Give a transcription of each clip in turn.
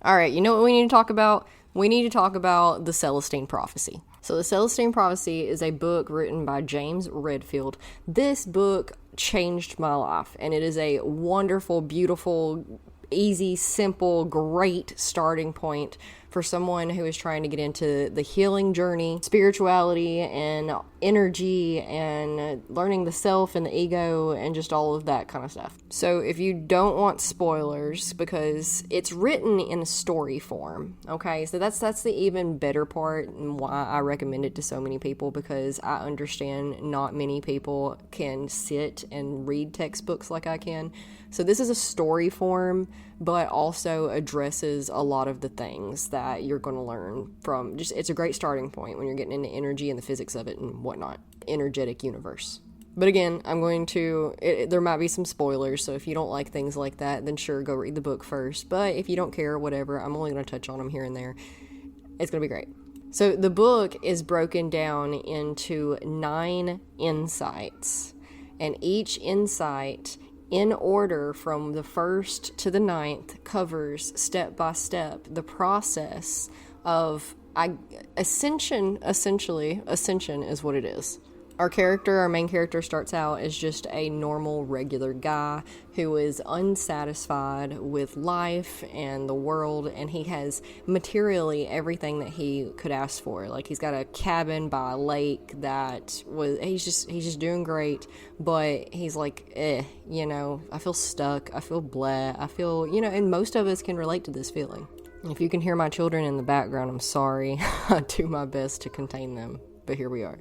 All right, you know what we need to talk about? We need to talk about the Celestine Prophecy. So the Celestine Prophecy is a book written by James Redfield. This book changed my life, and it is a wonderful, beautiful, easy, simple, great starting point for someone who is trying to get into the healing journey, spirituality and energy and learning the self and the ego and just all of that kind of stuff. So if you don't want spoilers, because it's written in a story form, okay? So that's the even better part and why I recommend it to so many people, because I understand not many people can sit and read textbooks like I can. So this is a story form, but also addresses a lot of the things that you're going to learn from. Just, it's a great starting point when you're getting into energy and the physics of it and whatnot. Energetic universe. But again, there might be some spoilers, so if you don't like things like that, then sure, go read the book first. But if you don't care, whatever, I'm only going to touch on them here and there. It's going to be great. So the book is broken down into 9 insights, and each insight, in order from the 1st to the 9th, covers step by step the process of ascension. Essentially, ascension is what it is. Our main character, starts out as just a normal, regular guy who is unsatisfied with life and the world, and he has materially everything that he could ask for. Like, he's got a cabin by a lake he's just doing great, but he's like, I feel stuck, I feel blah, I feel, and most of us can relate to this feeling. If you can hear my children in the background, I'm sorry. I do my best to contain them, but here we are.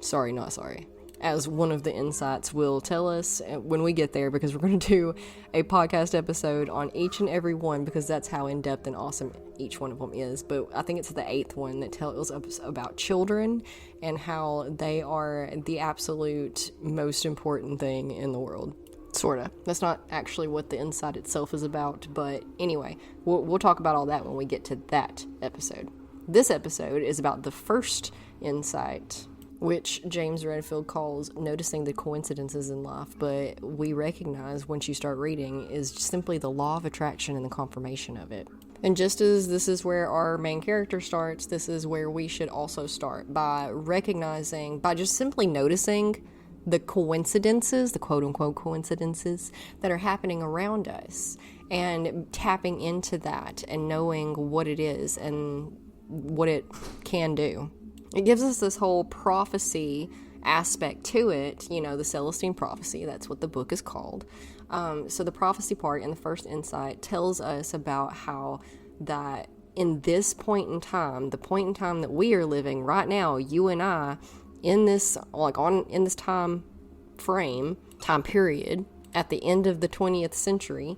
Sorry, not sorry. As one of the insights will tell us when we get there, because we're going to do a podcast episode on each and every one, because that's how in-depth and awesome each one of them is. But I think it's the 8th one that tells us about children and how they are the absolute most important thing in the world. Sorta. That's not actually what the insight itself is about, but anyway, we'll talk about all that when we get to that episode. This episode is about the first insight, which James Redfield calls noticing the coincidences in life, but we recognize once you start reading is simply the law of attraction and the confirmation of it. And just as this is where our main character starts, this is where we should also start, by just simply noticing the coincidences, the quote-unquote coincidences that are happening around us, and tapping into that and knowing what it is and what it can do. It gives us this whole prophecy aspect to it, the Celestine Prophecy. That's what the book is called. So the prophecy part in the first insight tells us about how that in this point in time, the point in time that we are living right now, you and I, in this time period, at the end of the 20th century,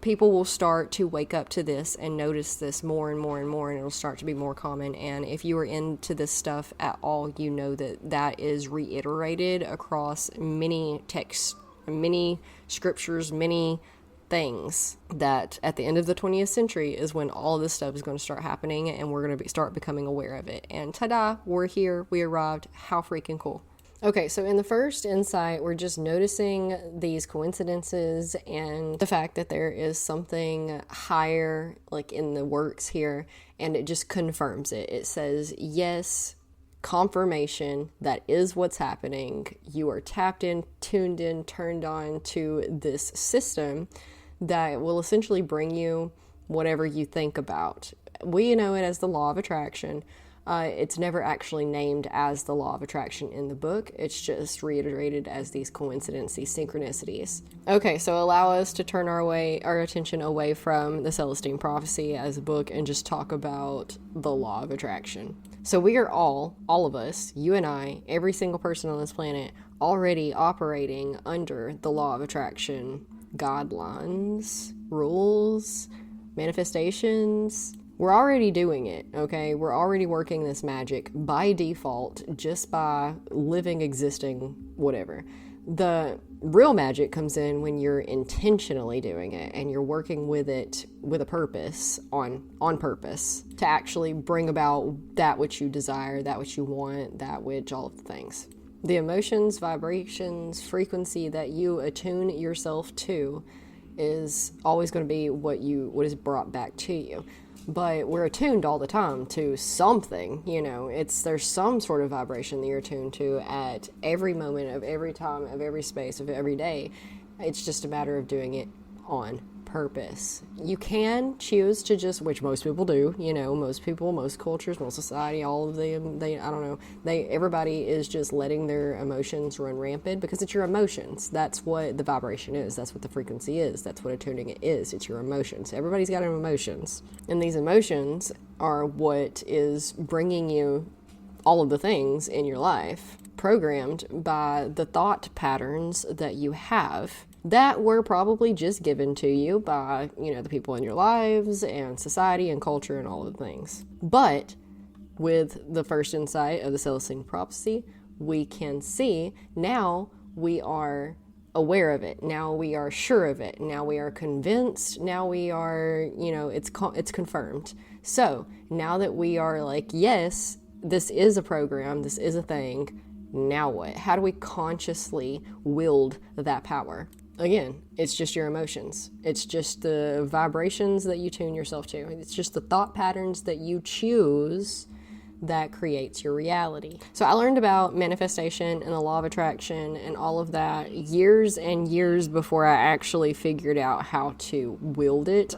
people will start to wake up to this and notice this more and more and more, and it'll start to be more common. And if you are into this stuff at all, you know that is reiterated across many texts, many scriptures, many things, that at the end of the 20th century is when all of this stuff is going to start happening, and we're going to start becoming aware of it. And ta-da, we're here, we arrived. How freaking cool. Okay, so in the first insight, we're just noticing these coincidences and the fact that there is something higher, like in the works here, and it just confirms it. It says, yes, confirmation, that is what's happening. You are tapped in, tuned in, turned on to this system that will essentially bring you whatever you think about. We know it as the law of attraction. It's never actually named as the law of attraction in the book. It's just reiterated as these coincidences, synchronicities. Okay, so allow us to turn our attention away from the Celestine Prophecy as a book and just talk about the law of attraction. So we are all of us, you and I, every single person on this planet, already operating under the law of attraction guidelines, rules, manifestations. We're already doing it, okay? We're already working this magic by default, just by living, existing, whatever. The real magic comes in when you're intentionally doing it and you're working with it with a purpose, on purpose, to actually bring about that which you desire, that which you want, all of the things. The emotions, vibrations, frequency that you attune yourself to is always going to be what is brought back to you. But we're attuned all the time to something, there's some sort of vibration that you're attuned to at every moment of every time of every space of every day. It's just a matter of doing it on purpose. You can choose to just, which most people do, most people, most cultures, most society, all of them, everybody is just letting their emotions run rampant because it's your emotions. That's what the vibration is. That's what the frequency is. That's what attuning it is. It's your emotions. Everybody's got emotions. And these emotions are what is bringing you all of the things in your life, programmed by the thought patterns that you have that were probably just given to you by, the people in your lives and society and culture and all of the things. But with the first insight of the Celestine Prophecy, we can see now we are aware of it. Now we are sure of it. Now we are convinced. Now we are, it's confirmed. So now that we are like, yes, this is a program, this is a thing, now what? How do we consciously wield that power? Again, it's just your emotions. It's just the vibrations that you tune yourself to. It's just the thought patterns that you choose that creates your reality. So I learned about manifestation and the law of attraction and all of that years and years before I actually figured out how to wield it.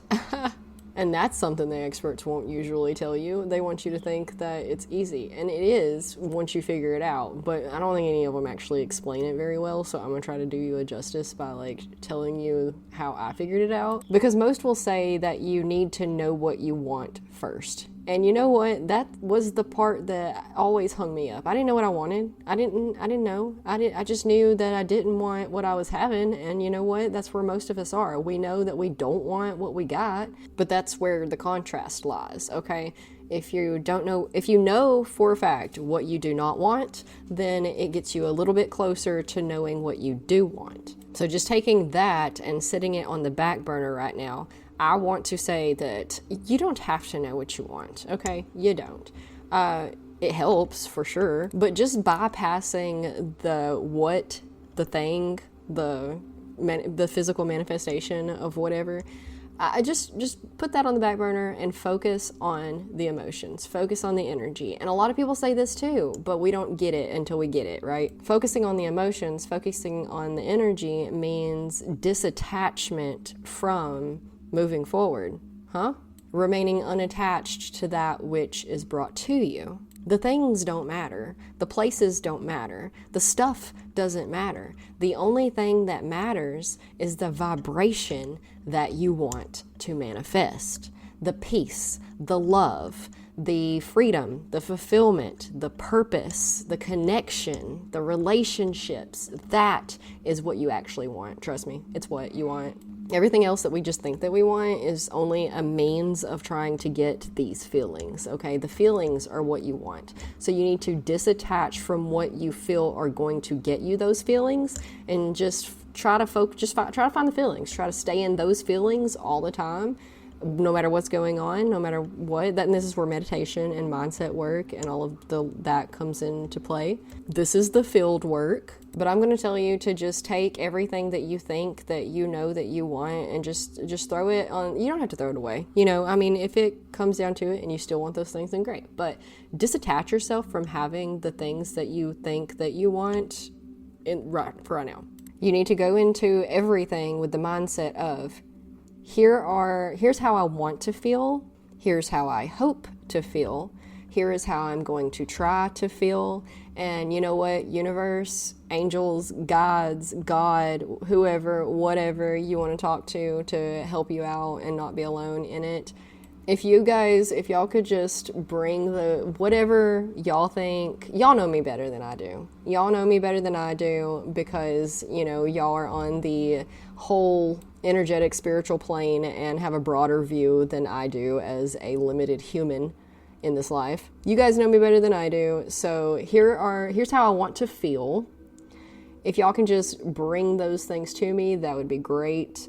And that's something the experts won't usually tell you. They want you to think that it's easy. And it is once you figure it out. But I don't think any of them actually explain it very well. So I'm going to try to do you a justice by telling you how I figured it out. Because most will say that you need to know what you want first. And you know what? That was the part that always hung me up. I didn't know what I wanted. I didn't know. I just knew that I didn't want what I was having. And you know what? That's where most of us are. We know that we don't want what we got, but that's where the contrast lies, okay? If you know for a fact what you do not want, then it gets you a little bit closer to knowing what you do want. So just taking that and sitting it on the back burner right now, I want to say that you don't have to know what you want, okay? You don't. It helps for sure, but just bypassing the physical manifestation of whatever, I just put that on the back burner and focus on the emotions, focus on the energy. And a lot of people say this too, but we don't get it until we get it, right? Focusing on the emotions, focusing on the energy means disattachment from moving forward, remaining unattached to that which is brought to you. The things don't matter. The places don't matter. The stuff doesn't matter. The only thing that matters is the vibration that you want to manifest. The peace, the love, the freedom, the fulfillment, the purpose, the connection, the relationships. That is what you actually want. Trust me, it's what you want. Everything else that we just think that we want is only a means of trying to get these feelings, okay? The feelings are what you want. So you need to disattach from what you feel are going to get you those feelings and just try to find the feelings. Try to stay in those feelings all the time, no matter what's going on, no matter what. And this is where meditation and mindset work and all of that comes into play. This is the field work. But I'm going to tell you to just take everything that you think that you know that you want and just throw it on. You don't have to throw it away. If it comes down to it and you still want those things, then great. But disattach yourself from having the things that you think that you want for right now. You need to go into everything with the mindset of, here's how I want to feel. Here's how I hope to feel. Here is how I'm going to try to feel. And you know what? Universe, angels, gods, God, whoever, whatever you want to talk to help you out and not be alone in it. If y'all could just bring whatever y'all think, y'all know me better than I do. Y'all know me better than I do because, y'all are on the whole energetic spiritual plane and have a broader view than I do as a limited human in this life. You guys know me better than I do. So here's how I want to feel. If y'all can just bring those things to me, that would be great.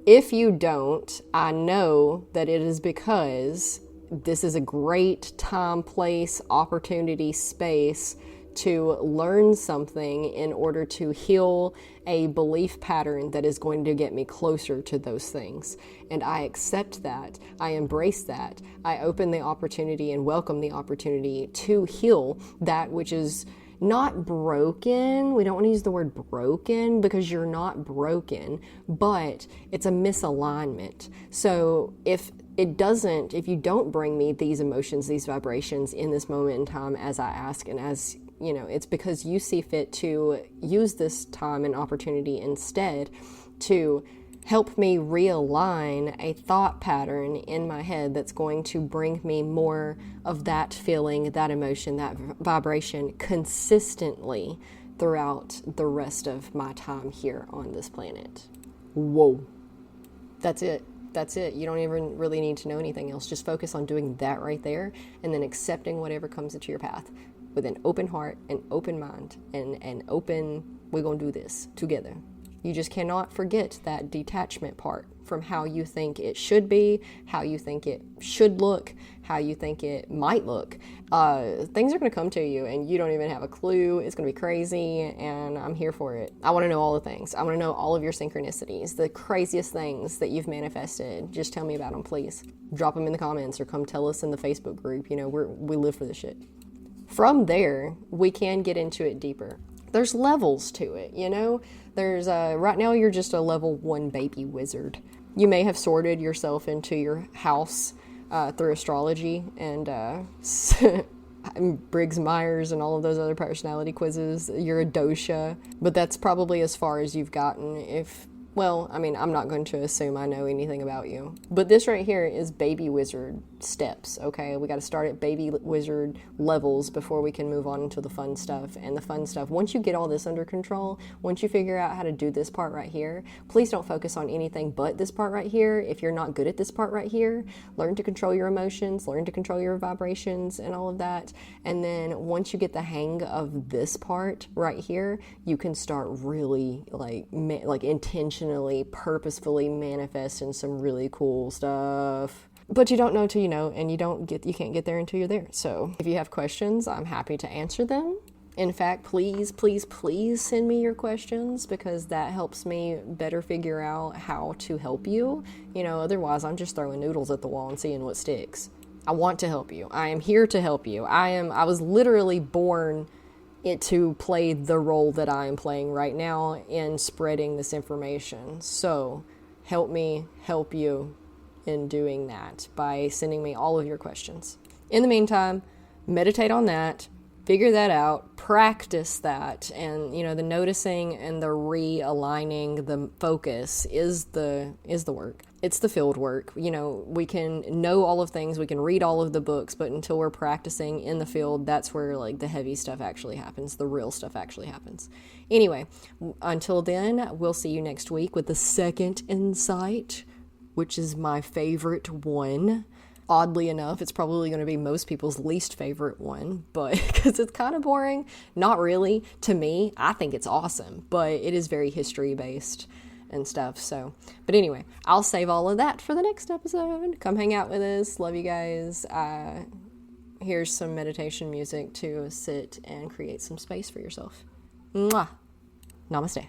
If you don't, I know that it is because this is a great time, place, opportunity, space to learn something in order to heal a belief pattern that is going to get me closer to those things. And I accept that. I embrace that. I open the opportunity and welcome the opportunity to heal that which is not broken. We don't want to use the word broken because you're not broken, but it's a misalignment. So if you don't bring me these emotions, these vibrations in this moment in time as I ask, and as you know, it's because you see fit to use this time and opportunity instead to help me realign a thought pattern in my head that's going to bring me more of that feeling, that emotion, that vibration consistently throughout the rest of my time here on this planet. Whoa. That's it. That's it. You don't even really need to know anything else. Just focus on doing that right there and then accepting whatever comes into your path with an open heart, an open mind, and an open, we're going to do this together. You just cannot forget that detachment part from how you think it should be, how you think it should look, how you think it might look. Things are going to come to you and you don't even have a clue. It's going to be crazy and I'm here for it. I want to know all the things. I want to know all of your synchronicities, the craziest things that you've manifested. Just tell me about them, please. Drop them in the comments or come tell us in the Facebook group. You know, we live for this shit. From there, we can get into it deeper. There's levels to it, you know? There's right now you're just a level 1 baby wizard. You may have sorted yourself into your house through astrology and Briggs-Myers and all of those other personality quizzes. You're a dosha, but that's probably as far as you've gotten. Well, I mean, I'm not going to assume I know anything about you. But this right here is baby wizard steps, okay? We got to start at baby wizard levels before we can move on into the fun stuff. And the fun stuff, once you get all this under control, once you figure out how to do this part right here, please don't focus on anything but this part right here. If you're not good at this part right here, learn to control your emotions, learn to control your vibrations and all of that. And then once you get the hang of this part right here, you can start really like intentionally, purposefully manifesting some really cool stuff. But you don't know till you know, and you can't get there until you're there. So if you have questions, I'm happy to answer them. In fact, please send me your questions because that helps me better figure out how to help you. You know, otherwise I'm just throwing noodles at the wall and seeing what sticks. I want to help you. I am here to help you. I was literally born to play the role that I am playing right now in spreading this information. So help me help you in doing that by sending me all of your questions. In the meantime, meditate on that, figure that out, practice that, and you know, the noticing and the realigning the focus is the work. It's the field work. You know, we can know all of things, we can read all of the books, but until we're practicing in the field, that's where like the heavy stuff actually happens, the real stuff actually happens. Anyway, until then, we'll see you next week with the second insight, which is my favorite one. Oddly enough, it's probably going to be most people's least favorite one, but because it's kind of boring. Not really. To me, I think it's awesome, but it is very history based and stuff. So, but anyway, I'll save all of that for the next episode. Come hang out with us. Love you guys. Here's some meditation music to sit and create some space for yourself. Mwah. Namaste.